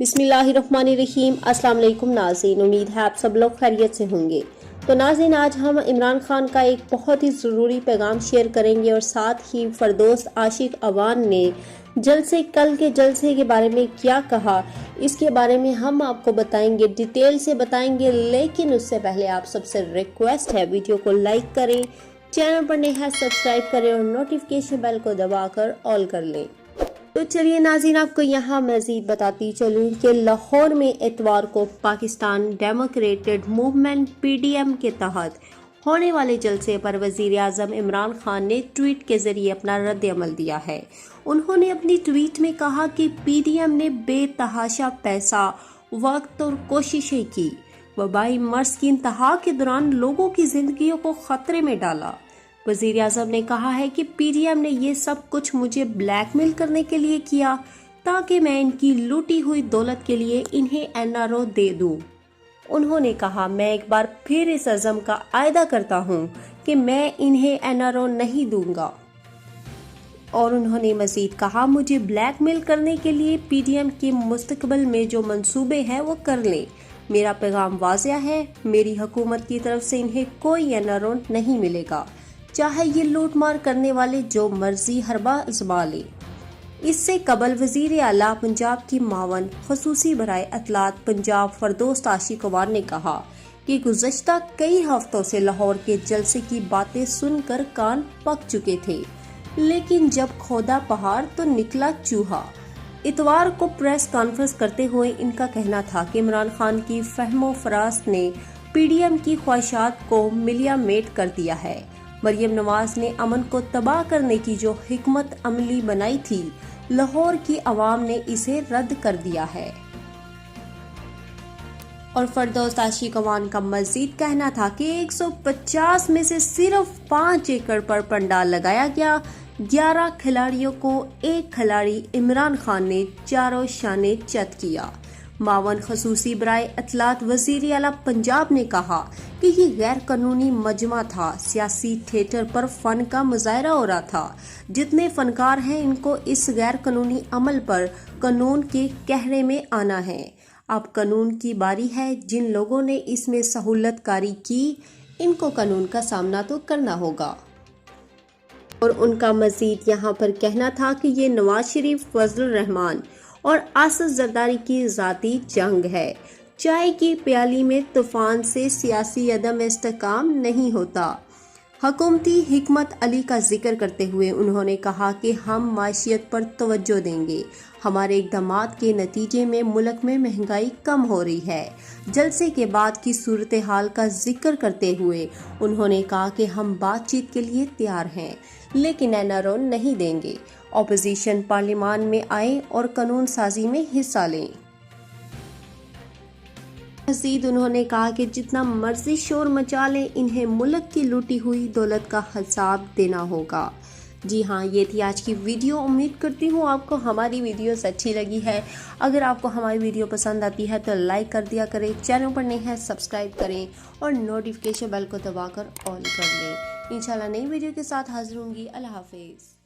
बिस्मिल्लाहिर्रहमानिर्रहीम। अस्सलाम वालेकुम नाज़रीन, उम्मीद है आप सब लोग खैरियत से होंगे। तो नाज़रीन, आज हम इमरान खान का एक बहुत ही ज़रूरी पैगाम शेयर करेंगे और साथ ही फरदौस आशिक अवान ने कल के जलसे के बारे में क्या कहा, इसके बारे में हम आपको बताएंगे, डिटेल से बताएंगे। लेकिन उससे पहले आप सबसे रिक्वेस्ट है, वीडियो को लाइक करें, चैनल पर नए हैं सब्सक्राइब करें और नोटिफिकेशन बेल को दबाकर ऑल कर लें। तो चलिए नाज़रीन, आपको यहाँ मज़ीद बताती चलूँ कि लाहौर में इतवार को पाकिस्तान डेमोक्रेटिक मूवमेंट (PDM) के तहत होने वाले जलसे पर वज़ीर आज़म इमरान खान ने ट्वीट के जरिए अपना रद्द-ए-अमल दिया है। उन्होंने अपनी ट्वीट में कहा कि PDM ने बेतहाशा पैसा, वक्त और कोशिशें की, वबाई मर्ज की इंतहा के दौरान लोगों की जिंदगियों को खतरे में डाला। वज़ीर आज़म ने कहा है कि PDM ने ये सब कुछ मुझे ब्लैकमेल करने के लिए किया ताकि मैं इनकी लूटी हुई दौलत के लिए इन्हें NRO दे दूं। उन्होंने कहा, मैं एक बार फिर इस अज़म का आयदा करता हूं कि मैं इन्हें NRO नहीं दूंगा। और उन्होंने मज़ीद कहा, मुझे ब्लैकमेल करने के लिए PDM के मुस्तकबिल में जो मंसूबे हैं वो कर लें। मेरा पैगाम वाज़िया है, मेरी हुकूमत की तरफ से इन्हें कोई NRO नहीं मिलेगा, चाहे ये लूट मार करने वाले जो मर्जी हरबा आजमा ले। इससे कबल वज़ीर आला पंजाब की मावन खसूसी बराए अतलात पंजाब फरदौस आशिक अवान ने कहा कि गुज़श्ता कई हफ्तों से लाहौर के जलसे की बातें सुनकर कान पक चुके थे, लेकिन जब खोदा पहाड़ तो निकला चूहा। इतवार को प्रेस कॉन्फ्रेंस करते हुए इनका कहना था कि इमरान खान की फहमो फरास्त ने PDM की ख्वाहिशात को मिलिया मेट कर दिया है। मरियम नवाज ने अमन को तबाह करने की जो हिकमत अमली बनाई थी, लाहौर की आवाम ने इसे रद्द कर दिया है। और फरदौस आशिक अवान का मजीद कहना था कि 150 में से सिर्फ 5 एकड़ पर पंडाल लगाया गया। 11 खिलाड़ियों को एक खिलाड़ी इमरान खान ने चारों शाने चत किया। मावन खसूसी बराए अतलात वज़ीर आला पंजाब ने कहा कि ये गैर कानूनी मजमा था, सियासी थिएटर पर फन का मुजाहरा हो रहा था। जितने फनकार हैं, इनको इस गैर कानूनी अमल पर कानून के कहरे में आना है। अब कानून की बारी है। जिन लोगों ने इसमें सहूलतकारी की, इनको कानून का सामना तो करना होगा। और उनका मजीद यहाँ पर कहना था कि ये नवाज शरीफ, फजल रहमान और आसिफ जरदारी की ज़ाती जंग है। चाय की प्याली में तूफान से सियासी अदम इस्तेकाम नहीं होता। हुकूमती हिकमत अली का जिक्र करते हुए उन्होंने कहा कि हम माशियत पर तवज्जो देंगे। हमारे इक़दामात के नतीजे में मुल्क में महंगाई कम हो रही है। जलसे के बाद की सूरत हाल का जिक्र करते हुए उन्होंने कहा कि हम बातचीत के लिए तैयार हैं, लेकिन NRO नहीं देंगे। ऑपोजिशन पार्लियामान में आए और कानून साजी में हिस्सा लें। मज़ीद उन्होंने कहा कि जितना मर्जी शोर मचा लें, इन्हें मुल्क की लूटी हुई दौलत का हिसाब देना होगा। जी हाँ, ये थी आज की वीडियो। उम्मीद करती हूँ आपको हमारी वीडियोस अच्छी लगी है। अगर आपको हमारी वीडियो पसंद आती है तो लाइक कर दिया करें, चैनल पर नए हैं सब्सक्राइब करें और नोटिफिकेशन बेल को दबाकर ऑल कर लें। इंशाल्लाह नई वीडियो के साथ हाजिर होंगी। अल्लाह हाफिज़।